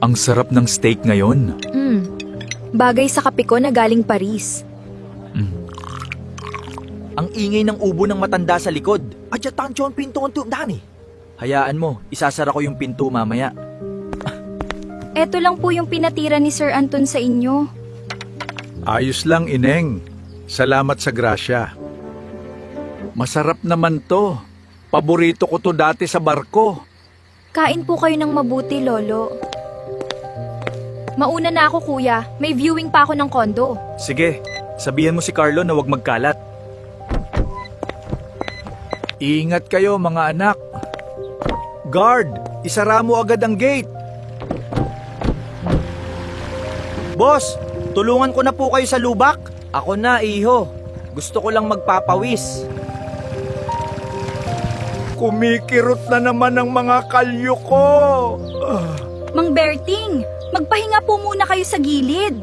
Ang sarap ng steak ngayon. Bagay sa kape ko na galing Paris. Ang ingay ng ubo ng matanda sa likod. Adya tansyo ang pinto ng tundan eh. Hayaan mo, isasara ko yung pinto mamaya. Eto lang po yung pinatira ni Sir Anton sa inyo. Ayos lang, Ineng. Salamat sa grasya. Masarap naman to. Paborito ko to dati sa barko. Kain po kayo ng mabuti, Lolo. Mauna na ako, Kuya. May viewing pa ako ng kondo. Sige, sabihan mo si Carlo na huwag magkalat. Ingat kayo, mga anak. Guard, isara mo agad ang gate. Boss, tulungan ko na po kayo sa lubak. Ako na, iho. Gusto ko lang magpapawis. Kumikirot na naman ang mga kalyo ko. Mang Berting, magpahinga po muna kayo sa gilid.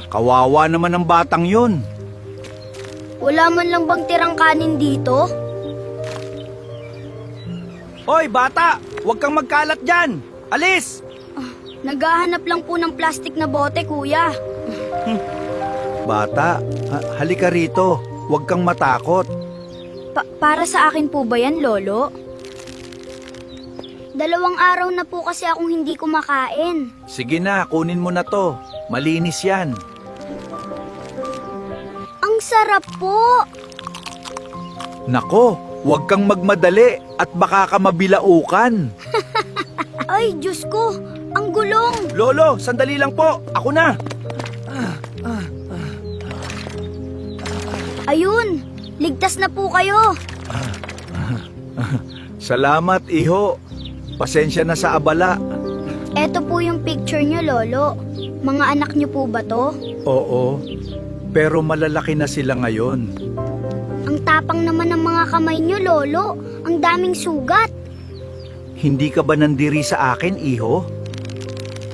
Kawawa naman ang batang yun. Wala man lang bang tirang kanin dito? Hoy, bata! Huwag kang magkalat dyan! Alis! Naghahanap lang po ng plastic na bote, kuya. Bata, halika rito. Huwag kang matakot. Para sa akin po ba yan, Lolo? 2 araw na po kasi akong hindi kumakain. Sige na, kunin mo na to. Malinis yan. Ang sarap po! Nako, huwag kang magmadali at baka ka mabilaukan. Ay, Diyos ko! Ang gulong! Lolo, sandali lang po. Ako na. Ayun! Ligtas na po kayo! Salamat, iho. Pasensya na sa abala. Eto po yung picture nyo, Lolo. Mga anak nyo po ba to? Oo, pero malalaki na sila ngayon. Ang tapang naman ng mga kamay nyo, Lolo. Ang daming sugat. Hindi ka ba nandiri sa akin, iho?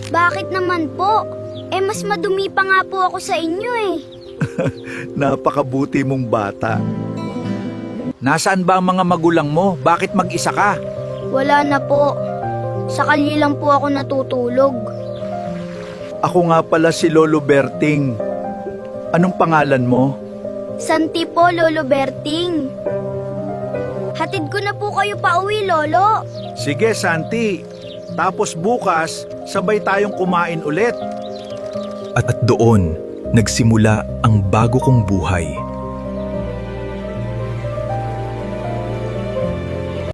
Bakit naman po? Mas madumi pa nga po ako sa inyo eh. Napakabuti mong bata. Nasaan ba ang mga magulang mo? Bakit mag-isa ka? Wala na po. Sa kalye lang po ako natutulog. Ako nga pala si Lolo Berting. Anong pangalan mo? Santi po, Lolo Berting. Hatid ko na po kayo pa uwi, Lolo. Sige, Santi. Tapos bukas, sabay tayong kumain ulit. At doon, nagsimula ang bago kong buhay.